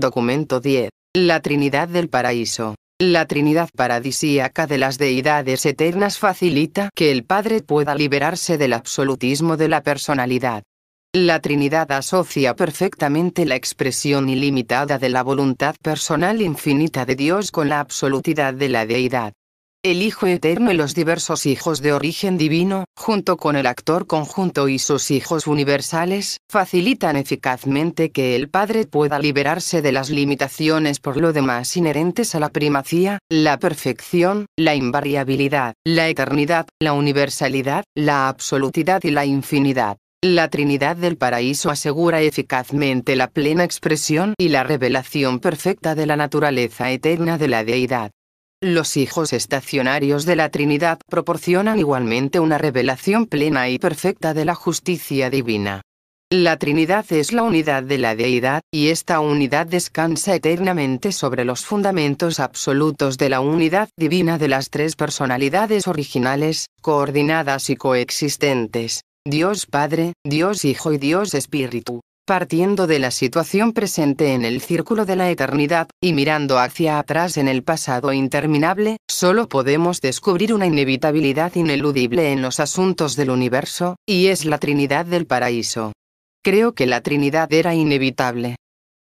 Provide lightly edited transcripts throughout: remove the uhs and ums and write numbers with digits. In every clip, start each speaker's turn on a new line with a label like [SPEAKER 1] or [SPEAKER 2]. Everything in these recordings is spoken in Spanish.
[SPEAKER 1] documento 10. La Trinidad del Paraíso. La Trinidad paradisíaca de las deidades eternas facilita que el Padre pueda liberarse del absolutismo de la personalidad. La Trinidad asocia perfectamente la expresión ilimitada de la voluntad personal infinita de Dios con la absolutidad de la deidad. El Hijo Eterno y los diversos hijos de origen divino, junto con el actor conjunto y sus hijos universales, facilitan eficazmente que el Padre pueda liberarse de las limitaciones por lo demás inherentes a la primacía, la perfección, la invariabilidad, la eternidad, la universalidad, la absolutidad y la infinidad. La Trinidad del Paraíso asegura eficazmente la plena expresión y la revelación perfecta de la naturaleza eterna de la deidad. Los hijos estacionarios de la Trinidad proporcionan igualmente una revelación plena y perfecta de la justicia divina. La Trinidad es la unidad de la deidad, y esta unidad descansa eternamente sobre los fundamentos absolutos de la unidad divina de las tres personalidades originales, coordinadas y coexistentes: Dios Padre, Dios Hijo y Dios Espíritu. Partiendo de la situación presente en el círculo de la eternidad, y mirando hacia atrás en el pasado interminable, solo podemos descubrir una inevitabilidad ineludible en los asuntos del universo, y es la Trinidad del Paraíso. Creo que la Trinidad era inevitable.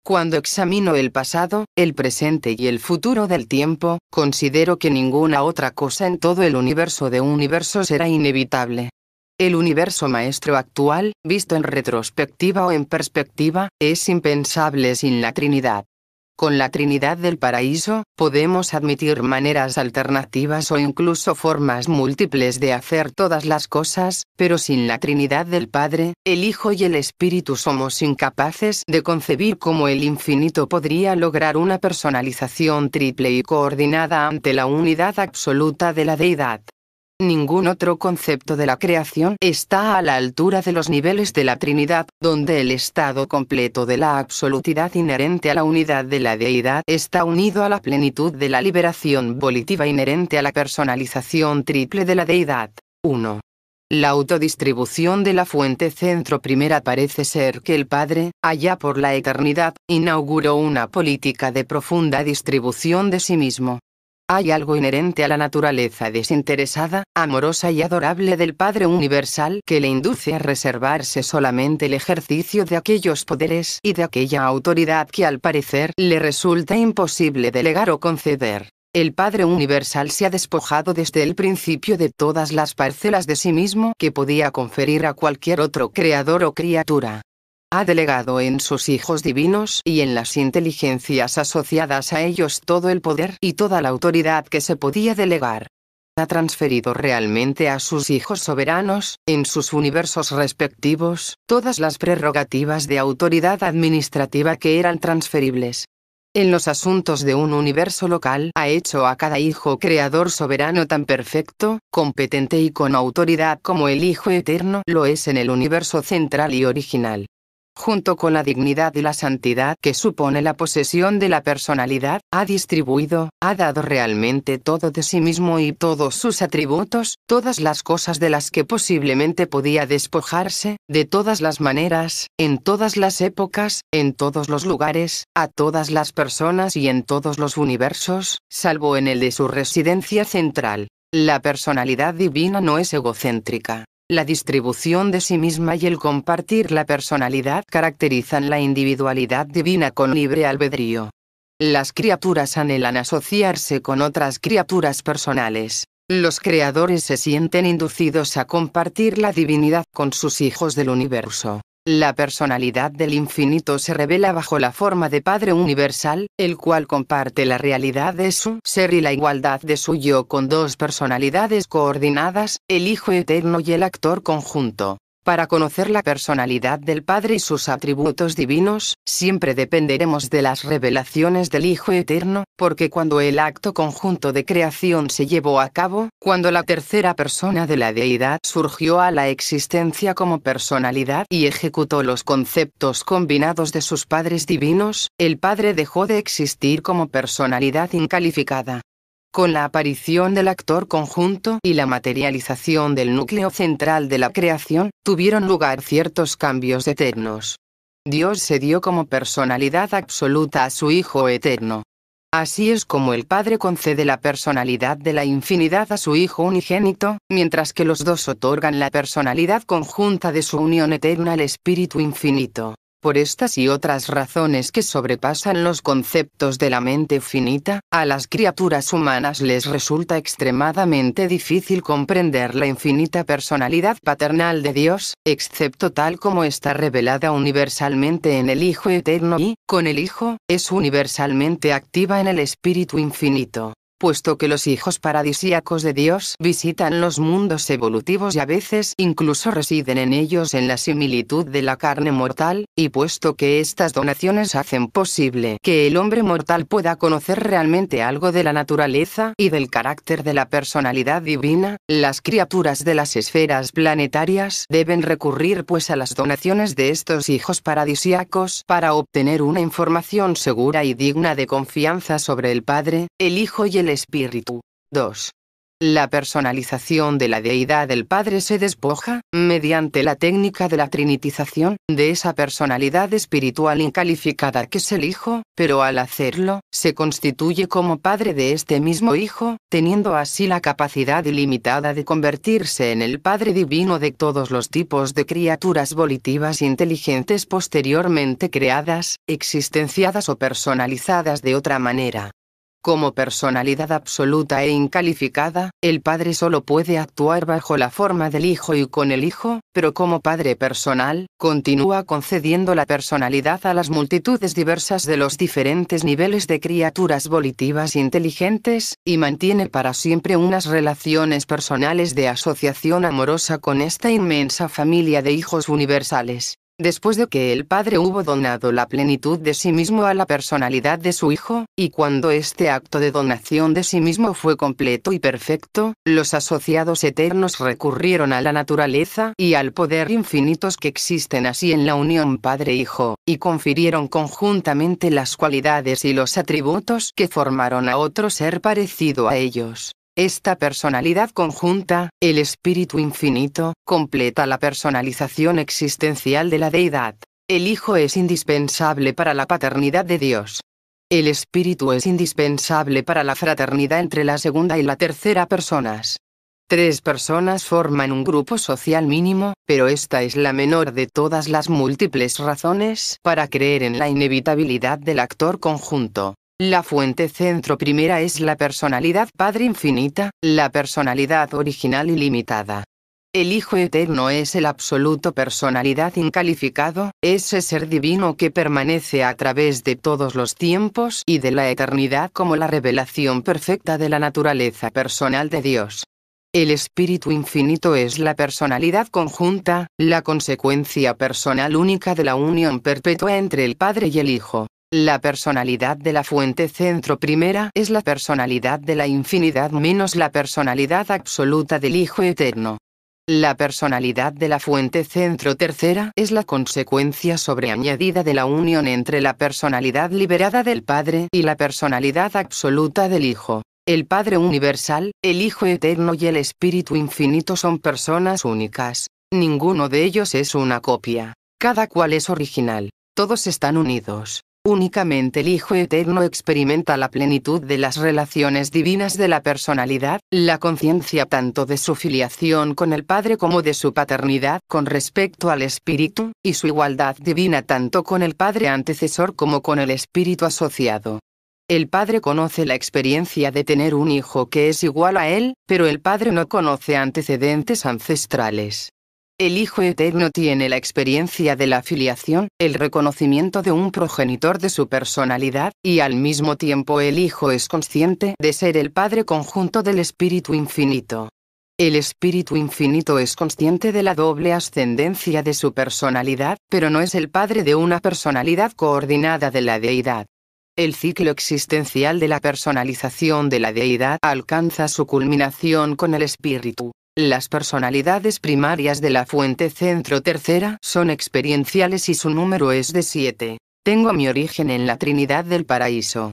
[SPEAKER 1] Cuando examino el pasado, el presente y el futuro del tiempo, considero que ninguna otra cosa en todo el universo de universos era inevitable. El universo maestro actual, visto en retrospectiva o en perspectiva, es impensable sin la Trinidad. Con la Trinidad del Paraíso, podemos admitir maneras alternativas o incluso formas múltiples de hacer todas las cosas, pero sin la Trinidad del Padre, el Hijo y el Espíritu somos incapaces de concebir cómo el infinito podría lograr una personalización triple y coordinada ante la unidad absoluta de la deidad. Ningún otro concepto de la creación está a la altura de los niveles de la Trinidad, donde el estado completo de la absolutidad inherente a la unidad de la deidad está unido a la plenitud de la liberación volitiva inherente a la personalización triple de la deidad. 1. La autodistribución de la fuente centro primera parece ser que el Padre, allá por la eternidad, inauguró una política de profunda distribución de sí mismo. Hay algo inherente a la naturaleza desinteresada, amorosa y adorable del Padre Universal que le induce a reservarse solamente el ejercicio de aquellos poderes y de aquella autoridad que al parecer le resulta imposible delegar o conceder. El Padre Universal se ha despojado desde el principio de todas las parcelas de sí mismo que podía conferir a cualquier otro creador o criatura. Ha delegado en sus hijos divinos y en las inteligencias asociadas a ellos todo el poder y toda la autoridad que se podía delegar. Ha transferido realmente a sus hijos soberanos, en sus universos respectivos, todas las prerrogativas de autoridad administrativa que eran transferibles. En los asuntos de un universo local ha hecho a cada hijo creador soberano tan perfecto, competente y con autoridad como el Hijo Eterno lo es en el universo central y original. Junto con la dignidad y la santidad que supone la posesión de la personalidad, ha distribuido, ha dado realmente todo de sí mismo y todos sus atributos, todas las cosas de las que posiblemente podía despojarse, de todas las maneras, en todas las épocas, en todos los lugares, a todas las personas y en todos los universos, salvo en el de su residencia central. La personalidad divina no es egocéntrica. La distribución de sí misma y el compartir la personalidad caracterizan la individualidad divina con libre albedrío. Las criaturas anhelan asociarse con otras criaturas personales. Los creadores se sienten inducidos a compartir la divinidad con sus hijos del universo. La personalidad del infinito se revela bajo la forma de Padre Universal, el cual comparte la realidad de su ser y la igualdad de su yo con dos personalidades coordinadas, el Hijo Eterno y el actor conjunto. Para conocer la personalidad del Padre y sus atributos divinos, siempre dependeremos de las revelaciones del Hijo Eterno, porque cuando el acto conjunto de creación se llevó a cabo, cuando la tercera persona de la deidad surgió a la existencia como personalidad y ejecutó los conceptos combinados de sus padres divinos, el Padre dejó de existir como personalidad incalificada. Con la aparición del actor conjunto y la materialización del núcleo central de la creación, tuvieron lugar ciertos cambios eternos. Dios se dio como personalidad absoluta a su Hijo eterno. Así es como el Padre concede la personalidad de la infinidad a su Hijo unigénito, mientras que los dos otorgan la personalidad conjunta de su unión eterna al Espíritu infinito. Por estas y otras razones que sobrepasan los conceptos de la mente finita, a las criaturas humanas les resulta extremadamente difícil comprender la infinita personalidad paternal de Dios, excepto tal como está revelada universalmente en el Hijo eterno y, con el Hijo, es universalmente activa en el Espíritu infinito. Puesto que los hijos paradisíacos de Dios visitan los mundos evolutivos y a veces incluso residen en ellos en la similitud de la carne mortal, y puesto que estas donaciones hacen posible que el hombre mortal pueda conocer realmente algo de la naturaleza y del carácter de la personalidad divina, las criaturas de las esferas planetarias deben recurrir pues a las donaciones de estos hijos paradisíacos para obtener una información segura y digna de confianza sobre el Padre, el Hijo y el Espíritu. 2. La personalización de la deidad del Padre se despoja, mediante la técnica de la trinitización, de esa personalidad espiritual incalificada que es el Hijo, pero al hacerlo, se constituye como Padre de este mismo Hijo, teniendo así la capacidad ilimitada de convertirse en el Padre divino de todos los tipos de criaturas volitivas inteligentes posteriormente creadas, existenciadas o personalizadas de otra manera. Como personalidad absoluta e incalificada, el Padre solo puede actuar bajo la forma del Hijo y con el Hijo, pero como Padre personal, continúa concediendo la personalidad a las multitudes diversas de los diferentes niveles de criaturas volitivas inteligentes, y mantiene para siempre unas relaciones personales de asociación amorosa con esta inmensa familia de hijos universales. Después de que el Padre hubo donado la plenitud de sí mismo a la personalidad de su Hijo, y cuando este acto de donación de sí mismo fue completo y perfecto, los asociados eternos recurrieron a la naturaleza y al poder infinitos que existen así en la unión Padre-Hijo, y confirieron conjuntamente las cualidades y los atributos que formaron a otro ser parecido a ellos. Esta personalidad conjunta, el Espíritu infinito, completa la personalización existencial de la deidad. El Hijo es indispensable para la paternidad de Dios. El Espíritu es indispensable para la fraternidad entre la segunda y la tercera personas. 3 personas forman un grupo social mínimo, pero esta es la menor de todas las múltiples razones para creer en la inevitabilidad del actor conjunto. La fuente centro primera es la personalidad Padre infinita, la personalidad original ilimitada. El Hijo eterno es el absoluto personalidad incalificado, ese ser divino que permanece a través de todos los tiempos y de la eternidad como la revelación perfecta de la naturaleza personal de Dios. El Espíritu infinito es la personalidad conjunta, la consecuencia personal única de la unión perpetua entre el Padre y el Hijo. La personalidad de la fuente centro primera es la personalidad de la infinidad menos la personalidad absoluta del Hijo eterno. La personalidad de la fuente centro tercera es la consecuencia sobreañadida de la unión entre la personalidad liberada del Padre y la personalidad absoluta del Hijo. El Padre universal, el Hijo eterno y el Espíritu infinito son personas únicas. Ninguno de ellos es una copia. Cada cual es original. Todos están unidos. Únicamente el Hijo eterno experimenta la plenitud de las relaciones divinas de la personalidad, la conciencia tanto de su filiación con el Padre como de su paternidad con respecto al Espíritu, y su igualdad divina tanto con el Padre antecesor como con el Espíritu asociado. El Padre conoce la experiencia de tener un hijo que es igual a él, pero el Padre no conoce antecedentes ancestrales. El Hijo eterno tiene la experiencia de la filiación, el reconocimiento de un progenitor de su personalidad, y al mismo tiempo el Hijo es consciente de ser el Padre conjunto del Espíritu infinito. El Espíritu infinito es consciente de la doble ascendencia de su personalidad, pero no es el Padre de una personalidad coordinada de la deidad. El ciclo existencial de la personalización de la deidad alcanza su culminación con el Espíritu. Las personalidades primarias de la fuente centro tercera son experienciales y su número es de 7. Tengo mi origen en la Trinidad del Paraíso.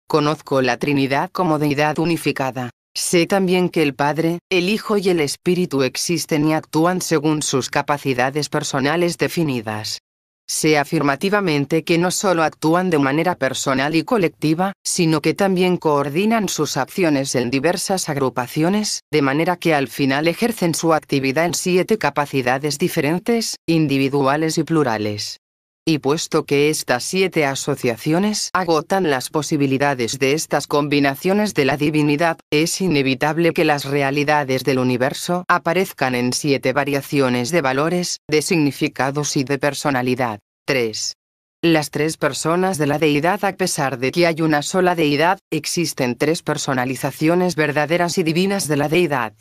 [SPEAKER 1] Conozco la Trinidad como deidad unificada. Sé también que el Padre, el Hijo y el Espíritu existen y actúan según sus capacidades personales definidas. Sé afirmativamente que no solo actúan de manera personal y colectiva, sino que también coordinan sus acciones en diversas agrupaciones, de manera que al final ejercen su actividad en 7 capacidades diferentes, individuales y plurales. Y puesto que estas 7 asociaciones agotan las posibilidades de estas combinaciones de la divinidad, es inevitable que las realidades del universo aparezcan en 7 variaciones de valores, de significados y de personalidad. 3. Las 3 personas de la deidad. A pesar de que hay una sola deidad, existen 3 personalizaciones verdaderas y divinas de la deidad.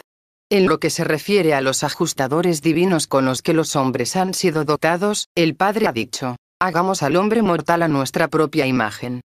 [SPEAKER 1] En lo que se refiere a los ajustadores divinos con los que los hombres han sido dotados, el Padre ha dicho: hagamos al hombre mortal a nuestra propia imagen.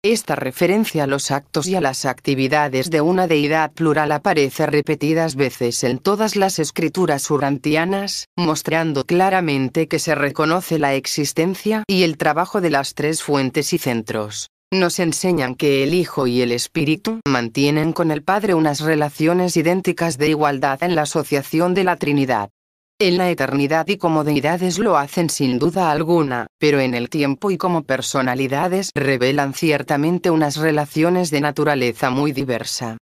[SPEAKER 1] Esta referencia a los actos y a las actividades de una deidad plural aparece repetidas veces en todas las escrituras urantianas, mostrando claramente que se reconoce la existencia y el trabajo de las 3 fuentes y centros. Nos enseñan que el Hijo y el Espíritu mantienen con el Padre unas relaciones idénticas de igualdad en la asociación de la Trinidad. En la eternidad y como deidades lo hacen sin duda alguna, pero en el tiempo y como personalidades revelan ciertamente unas relaciones de naturaleza muy diversa.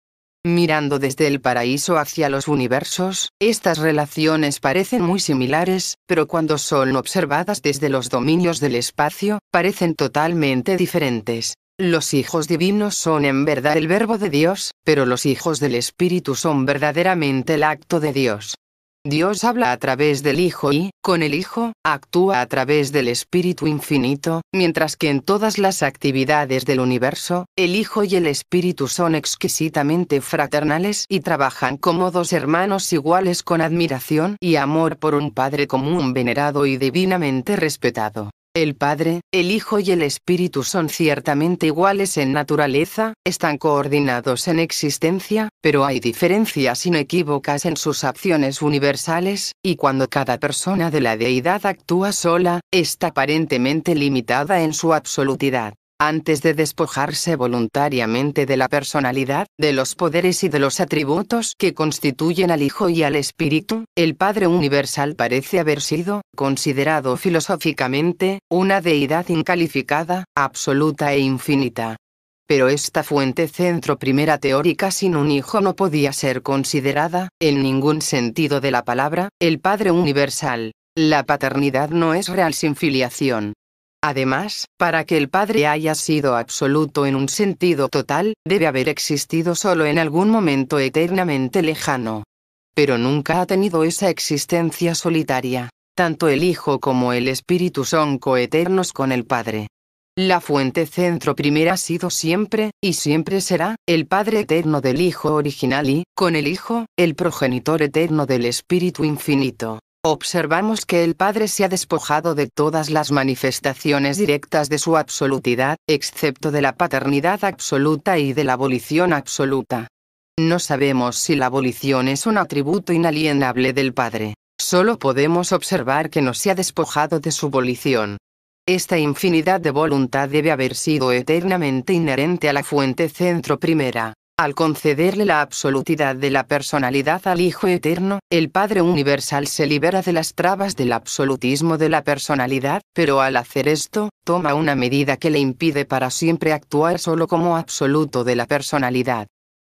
[SPEAKER 1] Mirando desde el paraíso hacia los universos, estas relaciones parecen muy similares, pero cuando son observadas desde los dominios del espacio, parecen totalmente diferentes. Los hijos divinos son en verdad el verbo de Dios, pero los hijos del Espíritu son verdaderamente el acto de Dios. Dios habla a través del Hijo y, con el Hijo, actúa a través del Espíritu Infinito, mientras que en todas las actividades del universo, el Hijo y el Espíritu son exquisitamente fraternales y trabajan como 2 hermanos iguales con admiración y amor por un Padre común venerado y divinamente respetado. El Padre, el Hijo y el Espíritu son ciertamente iguales en naturaleza, están coordinados en existencia, pero hay diferencias inequívocas en sus acciones universales, y cuando cada persona de la deidad actúa sola, está aparentemente limitada en su absolutidad. Antes de despojarse voluntariamente de la personalidad, de los poderes y de los atributos que constituyen al Hijo y al Espíritu, el Padre Universal parece haber sido, considerado filosóficamente, una deidad incalificada, absoluta e infinita. Pero esta fuente centro primera teórica sin un hijo no podía ser considerada, en ningún sentido de la palabra, el Padre Universal. La paternidad no es real sin filiación. Además, para que el Padre haya sido absoluto en un sentido total, debe haber existido solo en algún momento eternamente lejano. Pero nunca ha tenido esa existencia solitaria. Tanto el Hijo como el Espíritu son coeternos con el Padre. La fuente centro primera ha sido siempre, y siempre será, el Padre eterno del Hijo original y, con el Hijo, el progenitor eterno del Espíritu infinito. Observamos que el Padre se ha despojado de todas las manifestaciones directas de su absolutidad, excepto de la paternidad absoluta y de la volición absoluta. No sabemos si la volición es un atributo inalienable del Padre. Solo podemos observar que no se ha despojado de su volición. Esta infinidad de voluntad debe haber sido eternamente inherente a la fuente centro primera. Al concederle la absolutidad de la personalidad al Hijo Eterno, el Padre Universal se libera de las trabas del absolutismo de la personalidad, pero al hacer esto, toma una medida que le impide para siempre actuar solo como absoluto de la personalidad.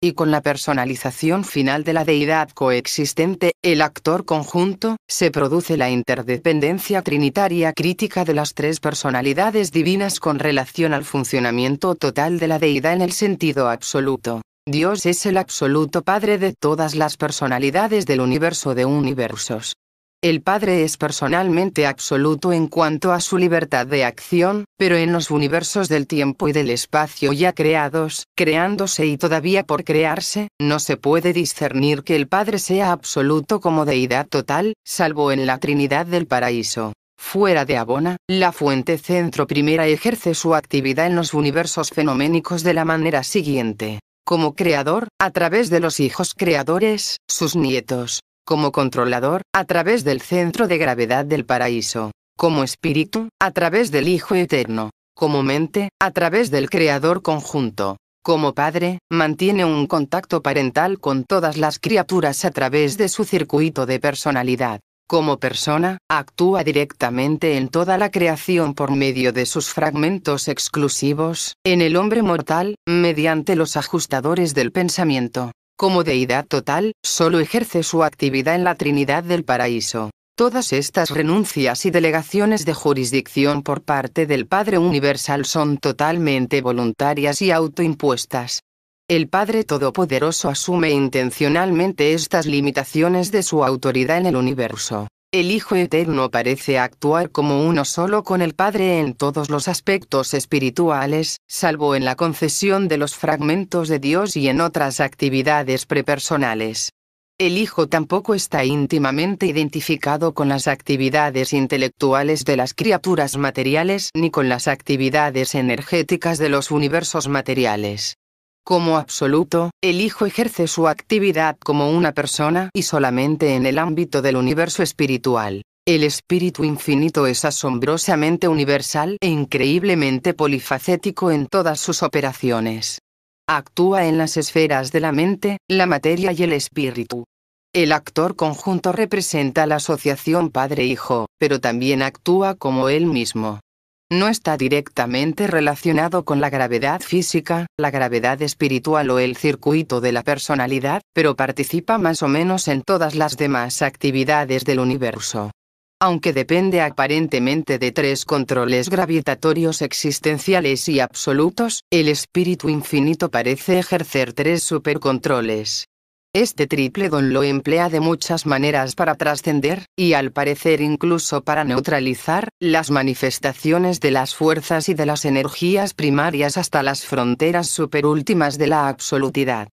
[SPEAKER 1] Y con la personalización final de la deidad coexistente, el actor conjunto, se produce la interdependencia trinitaria crítica de las 3 personalidades divinas con relación al funcionamiento total de la deidad en el sentido absoluto. Dios es el absoluto Padre de todas las personalidades del universo de universos. El Padre es personalmente absoluto en cuanto a su libertad de acción, pero en los universos del tiempo y del espacio ya creados, creándose y todavía por crearse, no se puede discernir que el Padre sea absoluto como deidad total, salvo en la Trinidad del Paraíso. Fuera de Abona, la fuente centro primera ejerce su actividad en los universos fenoménicos de la manera siguiente. Como creador, a través de los hijos creadores, sus nietos. Como controlador, a través del centro de gravedad del paraíso. Como espíritu, a través del Hijo Eterno. Como mente, a través del Creador conjunto. Como padre, mantiene un contacto parental con todas las criaturas a través de su circuito de personalidad. Como persona, actúa directamente en toda la creación por medio de sus fragmentos exclusivos, en el hombre mortal, mediante los ajustadores del pensamiento. Como deidad total, solo ejerce su actividad en la Trinidad del Paraíso. Todas estas renuncias y delegaciones de jurisdicción por parte del Padre Universal son totalmente voluntarias y autoimpuestas. El Padre Todopoderoso asume intencionalmente estas limitaciones de su autoridad en el universo. El Hijo Eterno parece actuar como uno solo con el Padre en todos los aspectos espirituales, salvo en la concesión de los fragmentos de Dios y en otras actividades prepersonales. El Hijo tampoco está íntimamente identificado con las actividades intelectuales de las criaturas materiales ni con las actividades energéticas de los universos materiales. Como absoluto, el Hijo ejerce su actividad como una persona y solamente en el ámbito del universo espiritual. El Espíritu Infinito es asombrosamente universal e increíblemente polifacético en todas sus operaciones. Actúa en las esferas de la mente, la materia y el espíritu. El actor conjunto representa la asociación padre-hijo, pero también actúa como él mismo. No está directamente relacionado con la gravedad física, la gravedad espiritual o el circuito de la personalidad, pero participa más o menos en todas las demás actividades del universo. Aunque depende aparentemente de tres controles gravitatorios existenciales y absolutos, el Espíritu Infinito parece ejercer tres supercontroles. Este triple don lo emplea de muchas maneras para trascender, y al parecer incluso para neutralizar, las manifestaciones de las fuerzas y de las energías primarias hasta las fronteras superúltimas de la absolutidad.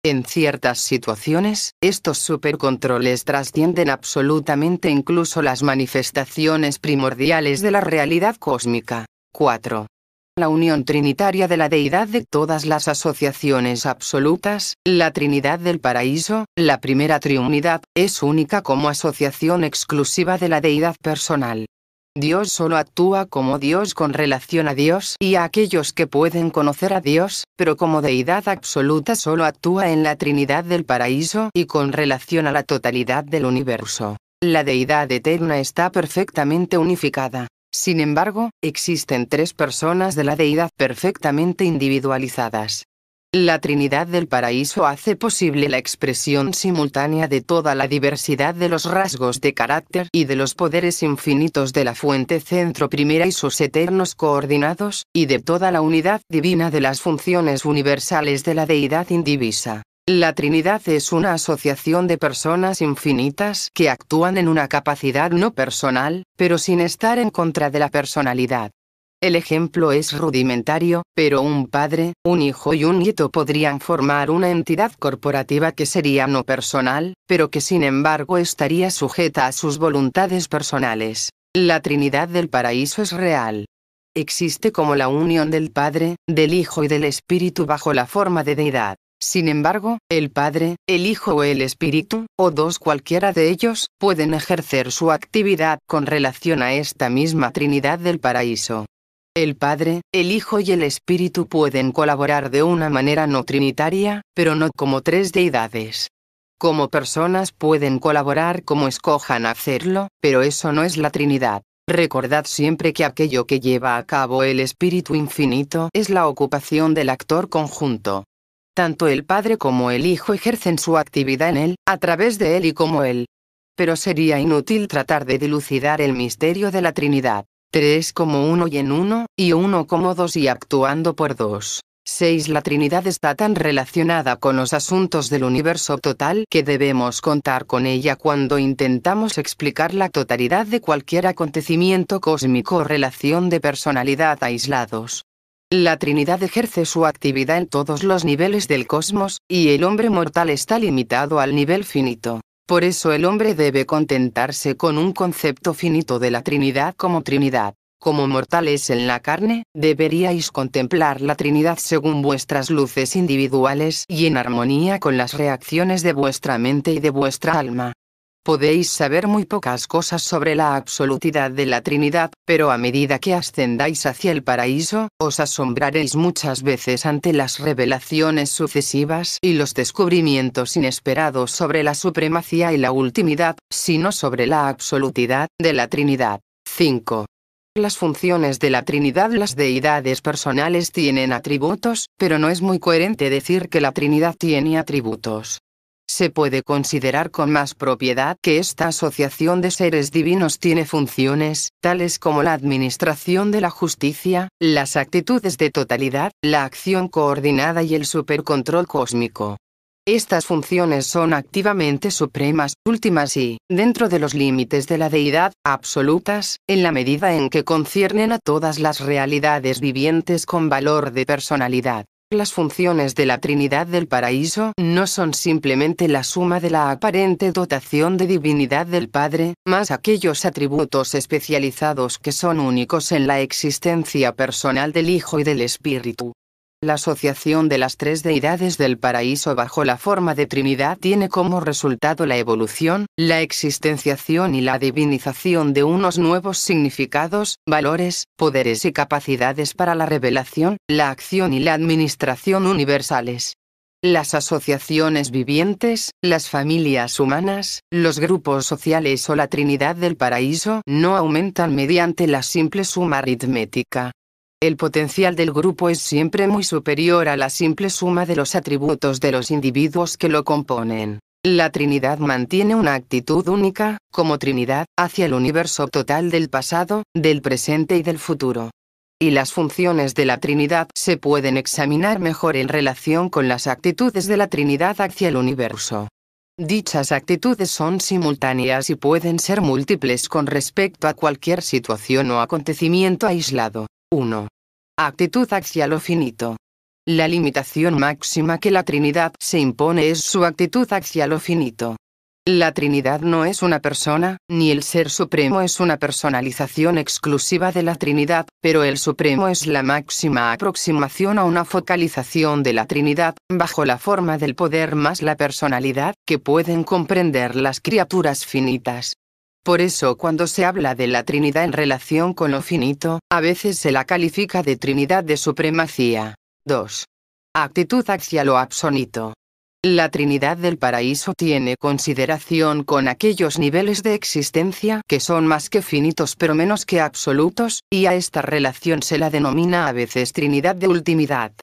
[SPEAKER 1] En ciertas situaciones, estos supercontroles trascienden absolutamente incluso las manifestaciones primordiales de la realidad cósmica. 4. La unión trinitaria de la deidad de todas las asociaciones absolutas, la Trinidad del Paraíso, la primera triunidad, es única como asociación exclusiva de la deidad personal. Dios solo actúa como Dios con relación a Dios y a aquellos que pueden conocer a Dios, pero como deidad absoluta solo actúa en la Trinidad del Paraíso y con relación a la totalidad del universo. La deidad eterna está perfectamente unificada. Sin embargo, existen tres personas de la deidad perfectamente individualizadas. La Trinidad del Paraíso hace posible la expresión simultánea de toda la diversidad de los rasgos de carácter y de los poderes infinitos de la fuente centro primera y sus eternos coordinados, y de toda la unidad divina de las funciones universales de la deidad indivisa. La Trinidad es una asociación de personas infinitas que actúan en una capacidad no personal, pero sin estar en contra de la personalidad. El ejemplo es rudimentario, pero un padre, un hijo y un nieto podrían formar una entidad corporativa que sería no personal, pero que sin embargo estaría sujeta a sus voluntades personales. La Trinidad del Paraíso es real. Existe como la unión del Padre, del Hijo y del Espíritu bajo la forma de deidad. Sin embargo, el Padre, el Hijo o el Espíritu, o dos cualquiera de ellos, pueden ejercer su actividad con relación a esta misma Trinidad del Paraíso. El Padre, el Hijo y el Espíritu pueden colaborar de una manera no trinitaria, pero no como tres deidades. Como personas pueden colaborar como escojan hacerlo, pero eso no es la Trinidad. Recordad siempre que aquello que lleva a cabo el Espíritu Infinito es la ocupación del actor conjunto. Tanto el Padre como el Hijo ejercen su actividad en Él, a través de Él y como Él. Pero sería inútil tratar de dilucidar el misterio de la Trinidad. Tres como uno y en uno, y uno como dos y actuando por dos. 6. La Trinidad está tan relacionada con los asuntos del universo total que debemos contar con ella cuando intentamos explicar la totalidad de cualquier acontecimiento cósmico o relación de personalidad aislados. La Trinidad ejerce su actividad en todos los niveles del cosmos, y el hombre mortal está limitado al nivel finito. Por eso el hombre debe contentarse con un concepto finito de la Trinidad como Trinidad. Como mortales en la carne, deberíais contemplar la Trinidad según vuestras luces individuales y en armonía con las reacciones de vuestra mente y de vuestra alma. Podéis saber muy pocas cosas sobre la absolutidad de la Trinidad, pero a medida que ascendáis hacia el paraíso, os asombraréis muchas veces ante las revelaciones sucesivas y los descubrimientos inesperados sobre la supremacía y la ultimidad, sino sobre la absolutidad de la Trinidad. 5. Las funciones de la Trinidad. Las deidades personales tienen atributos, pero no es muy coherente decir que la Trinidad tiene atributos. Se puede considerar con más propiedad que esta asociación de seres divinos tiene funciones, tales como la administración de la justicia, las actitudes de totalidad, la acción coordinada y el supercontrol cósmico. Estas funciones son activamente supremas, últimas y, dentro de los límites de la deidad, absolutas, en la medida en que conciernen a todas las realidades vivientes con valor de personalidad. Las funciones de la Trinidad del Paraíso no son simplemente la suma de la aparente dotación de divinidad del Padre, más aquellos atributos especializados que son únicos en la existencia personal del Hijo y del Espíritu. La asociación de las tres deidades del paraíso bajo la forma de Trinidad tiene como resultado la evolución, la existenciación y la divinización de unos nuevos significados, valores, poderes y capacidades para la revelación, la acción y la administración universales. Las asociaciones vivientes, las familias humanas, los grupos sociales o la Trinidad del paraíso no aumentan mediante la simple suma aritmética. El potencial del grupo es siempre muy superior a la simple suma de los atributos de los individuos que lo componen. La Trinidad mantiene una actitud única, como Trinidad, hacia el universo total del pasado, del presente y del futuro. Y las funciones de la Trinidad se pueden examinar mejor en relación con las actitudes de la Trinidad hacia el universo. Dichas actitudes son simultáneas y pueden ser múltiples con respecto a cualquier situación o acontecimiento aislado. 1. Actitud hacia lo finito. La limitación máxima que la Trinidad se impone es su actitud hacia lo finito. La Trinidad no es una persona, ni el Ser Supremo es una personalización exclusiva de la Trinidad, pero el Supremo es la máxima aproximación a una focalización de la Trinidad, bajo la forma del poder más la personalidad, que pueden comprender las criaturas finitas. Por eso cuando se habla de la Trinidad en relación con lo finito, a veces se la califica de Trinidad de supremacía. 2. Actitud hacia lo absoluto. La Trinidad del paraíso tiene consideración con aquellos niveles de existencia que son más que finitos pero menos que absolutos, y a esta relación se la denomina a veces Trinidad de ultimidad.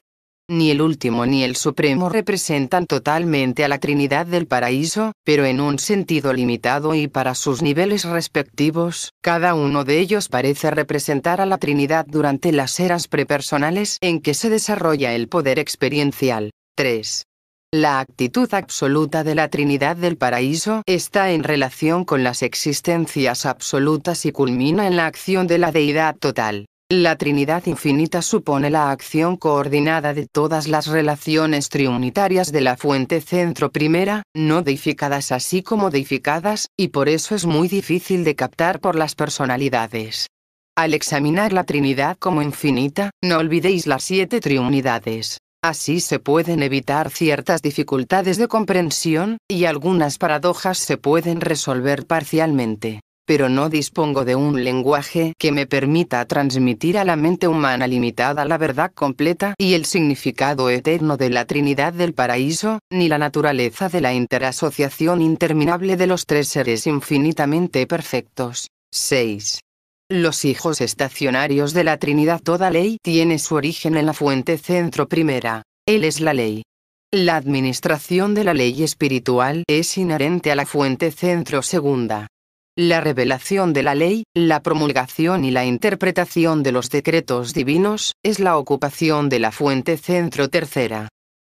[SPEAKER 1] Ni el último ni el supremo representan totalmente a la Trinidad del paraíso, pero en un sentido limitado y para sus niveles respectivos, cada uno de ellos parece representar a la Trinidad durante las eras prepersonales en que se desarrolla el poder experiencial. 3. La actitud absoluta de la Trinidad del paraíso está en relación con las existencias absolutas y culmina en la acción de la deidad total. La Trinidad infinita supone la acción coordinada de todas las relaciones triunitarias de la fuente centro primera, no deificadas así como deificadas, y por eso es muy difícil de captar por las personalidades. Al examinar la Trinidad como infinita, no olvidéis las 7 triunidades. Así se pueden evitar ciertas dificultades de comprensión, y algunas paradojas se pueden resolver parcialmente. Pero no dispongo de un lenguaje que me permita transmitir a la mente humana limitada la verdad completa y el significado eterno de la Trinidad del paraíso, ni la naturaleza de la interasociación interminable de los tres seres infinitamente perfectos. 6. Los hijos estacionarios de la Trinidad. Toda ley tiene su origen en la fuente centro primera. Él es la ley. La administración de la ley espiritual es inherente a la fuente centro segunda. La revelación de la ley, la promulgación y la interpretación de los decretos divinos, es la ocupación de la fuente centro tercera.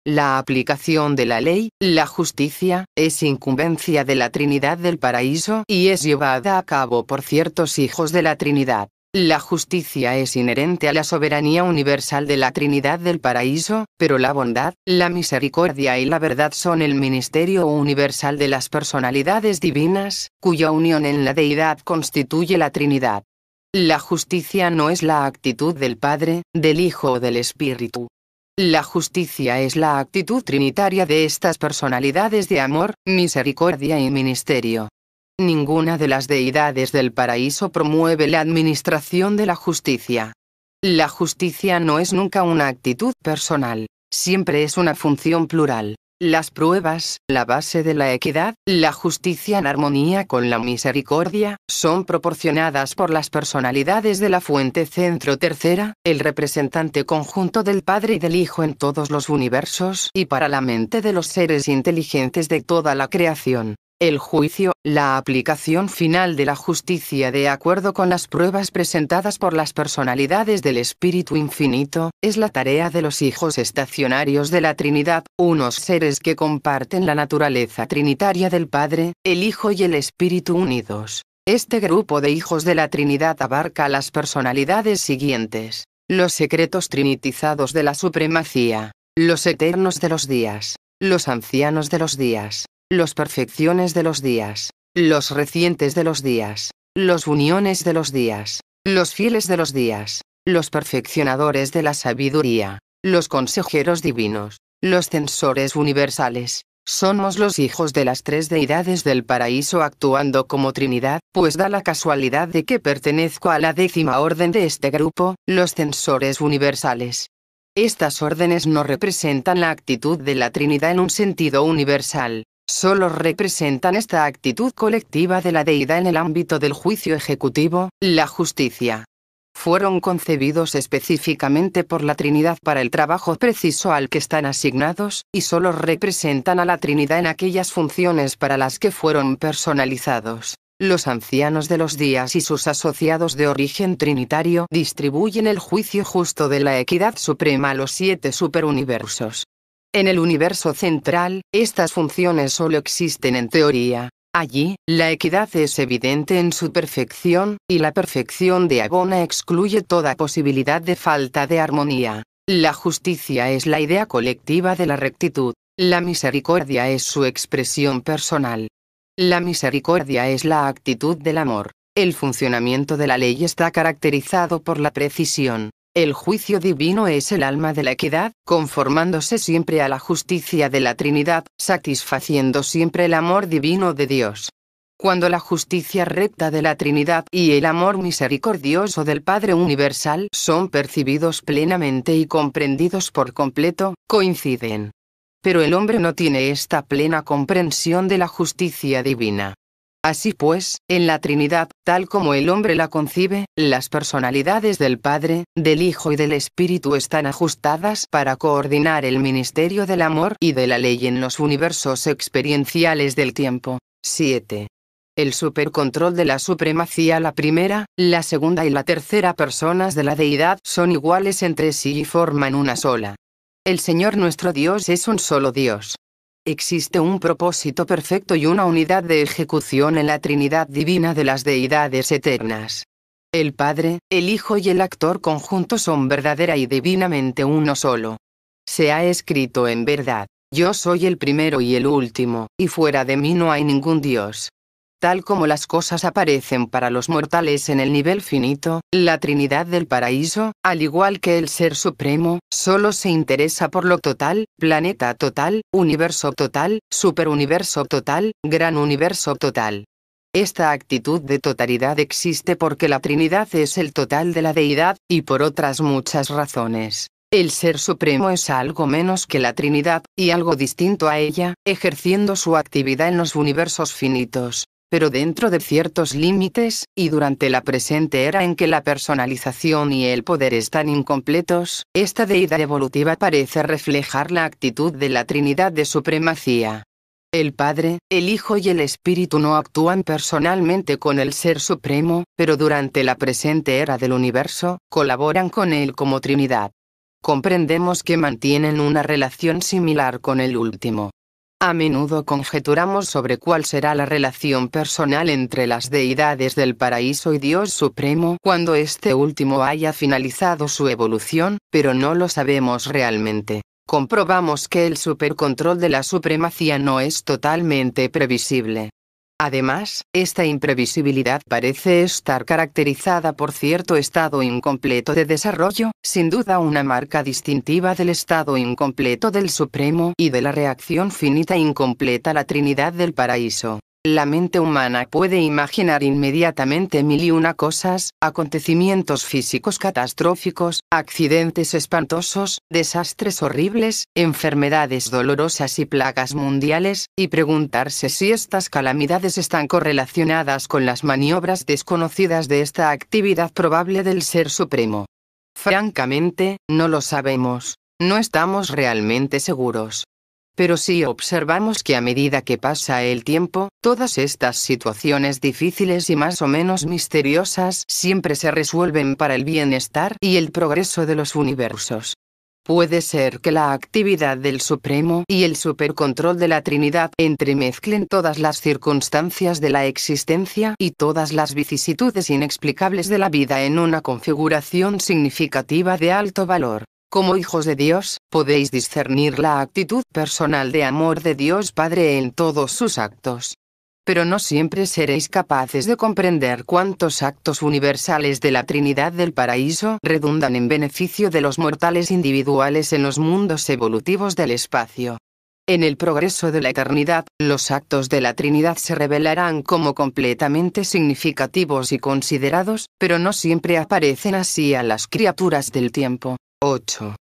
[SPEAKER 1] La aplicación de la ley, la justicia, es incumbencia de la Trinidad del paraíso y es llevada a cabo por ciertos hijos de la Trinidad. La justicia es inherente a la soberanía universal de la Trinidad del paraíso, pero la bondad, la misericordia y la verdad son el ministerio universal de las personalidades divinas, cuya unión en la deidad constituye la Trinidad. La justicia no es la actitud del Padre, del Hijo o del Espíritu. La justicia es la actitud trinitaria de estas personalidades de amor, misericordia y ministerio. Ninguna de las deidades del paraíso promueve la administración de la justicia. La justicia no es nunca una actitud personal, siempre es una función plural. Las pruebas, la base de la equidad, la justicia en armonía con la misericordia, son proporcionadas por las personalidades de la fuente centro tercera, el representante conjunto del Padre y del Hijo en todos los universos y para la mente de los seres inteligentes de toda la creación. El juicio, la aplicación final de la justicia de acuerdo con las pruebas presentadas por las personalidades del Espíritu Infinito, es la tarea de los hijos estacionarios de la Trinidad, unos seres que comparten la naturaleza trinitaria del Padre, el Hijo y el Espíritu unidos. Este grupo de hijos de la Trinidad abarca a las personalidades siguientes: los secretos trinitizados de la supremacía, los eternos de los días, los ancianos de los días, los perfecciones de los días, los recientes de los días, los uniones de los días, los fieles de los días, los perfeccionadores de la sabiduría, los consejeros divinos, los censores universales. Somos los hijos de las tres deidades del paraíso actuando como Trinidad, pues da la casualidad de que pertenezco a la 10ª orden de este grupo, los censores universales. Estas órdenes no representan la actitud de la Trinidad en un sentido universal. Solo representan esta actitud colectiva de la deidad en el ámbito del juicio ejecutivo, la justicia. Fueron concebidos específicamente por la Trinidad para el trabajo preciso al que están asignados, y solo representan a la Trinidad en aquellas funciones para las que fueron personalizados. Los ancianos de los días y sus asociados de origen trinitario distribuyen el juicio justo de la equidad suprema a los 7 superuniversos. En el universo central, estas funciones solo existen en teoría. Allí, la equidad es evidente en su perfección, y la perfección de Abona excluye toda posibilidad de falta de armonía. La justicia es la idea colectiva de la rectitud. La misericordia es su expresión personal. La misericordia es la actitud del amor. El funcionamiento de la ley está caracterizado por la precisión. El juicio divino es el alma de la equidad, conformándose siempre a la justicia de la Trinidad, satisfaciendo siempre el amor divino de Dios. Cuando la justicia recta de la Trinidad y el amor misericordioso del Padre Universal son percibidos plenamente y comprendidos por completo, coinciden. Pero el hombre no tiene esta plena comprensión de la justicia divina. Así pues, en la Trinidad, tal como el hombre la concibe, las personalidades del Padre, del Hijo y del Espíritu están ajustadas para coordinar el ministerio del amor y de la ley en los universos experienciales del tiempo. 7. El supercontrol de la supremacía. La primera, la segunda y la tercera personas de la deidad son iguales entre sí y forman una sola. El Señor nuestro Dios es un solo Dios. Existe un propósito perfecto y una unidad de ejecución en la Trinidad divina de las deidades eternas. El Padre, el Hijo y el actor conjunto son verdadera y divinamente uno solo. Se ha escrito en verdad: yo soy el primero y el último, y fuera de mí no hay ningún Dios. Tal como las cosas aparecen para los mortales en el nivel finito, la Trinidad del paraíso, al igual que el Ser Supremo, solo se interesa por lo total, planeta total, universo total, superuniverso total, gran universo total. Esta actitud de totalidad existe porque la Trinidad es el total de la deidad, y por otras muchas razones. El Ser Supremo es algo menos que la Trinidad, y algo distinto a ella, ejerciendo su actividad en los universos finitos. Pero dentro de ciertos límites, y durante la presente era en que la personalización y el poder están incompletos, esta deidad evolutiva parece reflejar la actitud de la Trinidad de supremacía. El Padre, el Hijo y el Espíritu no actúan personalmente con el Ser Supremo, pero durante la presente era del universo, colaboran con él como Trinidad. Comprendemos que mantienen una relación similar con el último. A menudo conjeturamos sobre cuál será la relación personal entre las deidades del paraíso y Dios Supremo cuando este último haya finalizado su evolución, pero no lo sabemos realmente. Comprobamos que el supercontrol de la supremacía no es totalmente previsible. Además, esta imprevisibilidad parece estar caracterizada por cierto estado incompleto de desarrollo, sin duda una marca distintiva del estado incompleto del Supremo y de la reacción finita incompleta a la Trinidad del paraíso. La mente humana puede imaginar inmediatamente mil y una cosas, acontecimientos físicos catastróficos, accidentes espantosos, desastres horribles, enfermedades dolorosas y plagas mundiales, y preguntarse si estas calamidades están correlacionadas con las maniobras desconocidas de esta actividad probable del Ser Supremo. Francamente, no lo sabemos. No estamos realmente seguros. Pero si observamos que a medida que pasa el tiempo, todas estas situaciones difíciles y más o menos misteriosas siempre se resuelven para el bienestar y el progreso de los universos. Puede ser que la actividad del Supremo y el supercontrol de la Trinidad entremezclen todas las circunstancias de la existencia y todas las vicisitudes inexplicables de la vida en una configuración significativa de alto valor. Como hijos de Dios, podéis discernir la actitud personal de amor de Dios Padre en todos sus actos. Pero no siempre seréis capaces de comprender cuántos actos universales de la Trinidad del Paraíso redundan en beneficio de los mortales individuales en los mundos evolutivos del espacio. En el progreso de la eternidad, los actos de la Trinidad se revelarán como completamente significativos y considerados, pero no siempre aparecen así a las criaturas del tiempo. 8.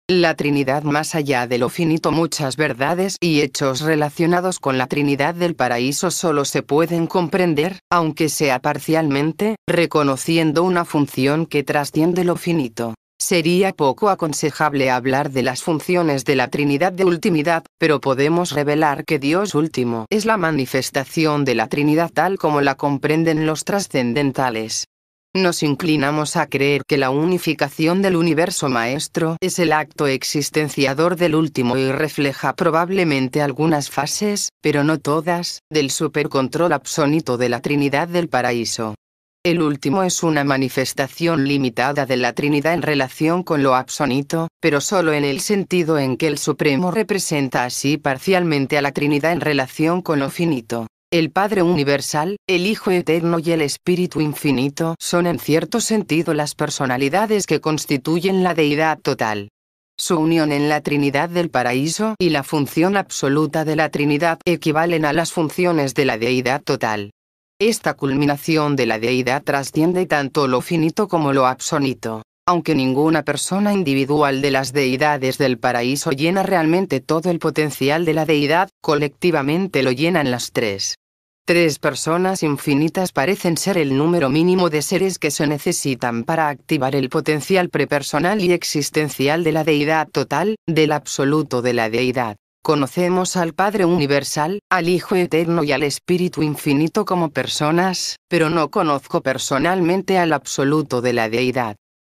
[SPEAKER 1] La Trinidad más allá de lo finito. Muchas verdades y hechos relacionados con la Trinidad del Paraíso solo se pueden comprender, aunque sea parcialmente, reconociendo una función que trasciende lo finito. Sería poco aconsejable hablar de las funciones de la Trinidad de ultimidad, pero podemos revelar que Dios último es la manifestación de la Trinidad tal como la comprenden los trascendentales. Nos inclinamos a creer que la unificación del universo maestro es el acto existenciador del último y refleja probablemente algunas fases, pero no todas, del supercontrol absónito de la Trinidad del Paraíso. El último es una manifestación limitada de la Trinidad en relación con lo absónito, pero solo en el sentido en que el Supremo representa así parcialmente a la Trinidad en relación con lo finito. El Padre Universal, el Hijo Eterno y el Espíritu Infinito son en cierto sentido las personalidades que constituyen la Deidad total. Su unión en la Trinidad del Paraíso y la función absoluta de la Trinidad equivalen a las funciones de la Deidad total. Esta culminación de la Deidad trasciende tanto lo finito como lo absónito. Aunque ninguna persona individual de las deidades del paraíso llena realmente todo el potencial de la Deidad, colectivamente lo llenan las tres. Tres personas infinitas parecen ser el número mínimo de seres que se necesitan para activar el potencial prepersonal y existencial de la Deidad total, del absoluto de la Deidad. Conocemos al Padre Universal, al Hijo Eterno y al Espíritu Infinito como personas, pero no conozco personalmente al absoluto de la Deidad.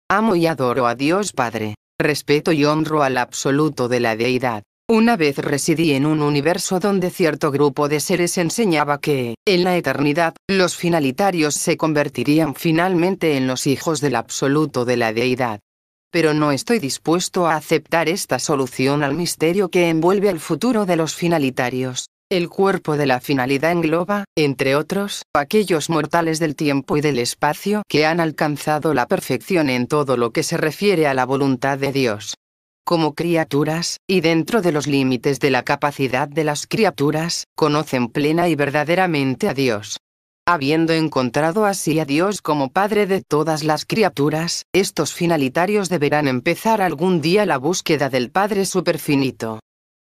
[SPEAKER 1] Amo y adoro a Dios Padre. Respeto y honro al absoluto de la Deidad. Una vez residí en un universo donde cierto grupo de seres enseñaba que, en la eternidad, los finalitarios se convertirían finalmente en los hijos del absoluto de la Deidad. Pero no estoy dispuesto a aceptar esta solución al misterio que envuelve el futuro de los finalitarios. El cuerpo de la finalidad engloba, entre otros, aquellos mortales del tiempo y del espacio que han alcanzado la perfección en todo lo que se refiere a la voluntad de Dios. Como criaturas, y dentro de los límites de la capacidad de las criaturas, conocen plena y verdaderamente a Dios. Habiendo encontrado así a Dios como Padre de todas las criaturas, estos finalitarios deberán empezar algún día la búsqueda del Padre superfinito.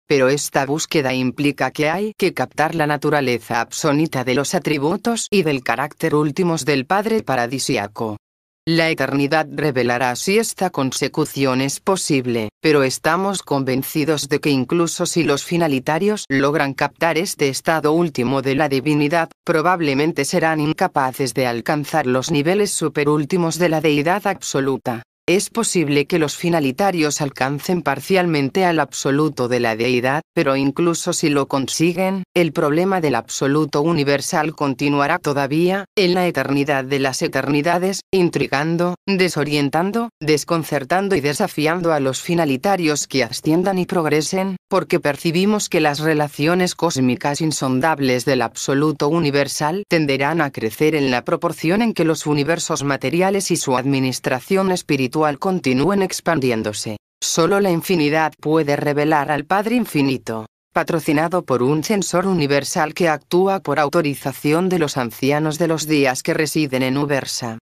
[SPEAKER 1] Pero esta búsqueda implica que hay que captar la naturaleza absónita de los atributos y del carácter últimos del Padre paradisíaco. La eternidad revelará si esta consecución es posible, pero estamos convencidos de que incluso si los finalitarios logran captar este estado último de la divinidad, probablemente serán incapaces de alcanzar los niveles superúltimos de la deidad absoluta. Es posible que los finalitarios alcancen parcialmente al absoluto de la deidad, pero incluso si lo consiguen, el problema del absoluto universal continuará todavía, en la eternidad de las eternidades, intrigando, desorientando, desconcertando y desafiando a los finalitarios que asciendan y progresen, porque percibimos que las relaciones cósmicas insondables del absoluto universal tenderán a crecer en la proporción en que los universos materiales y su administración espiritual continúen expandiéndose. Solo la infinidad puede revelar al Padre infinito. patrocinado por un censor universal que actúa por autorización de los ancianos de los días que residen en Ubersa.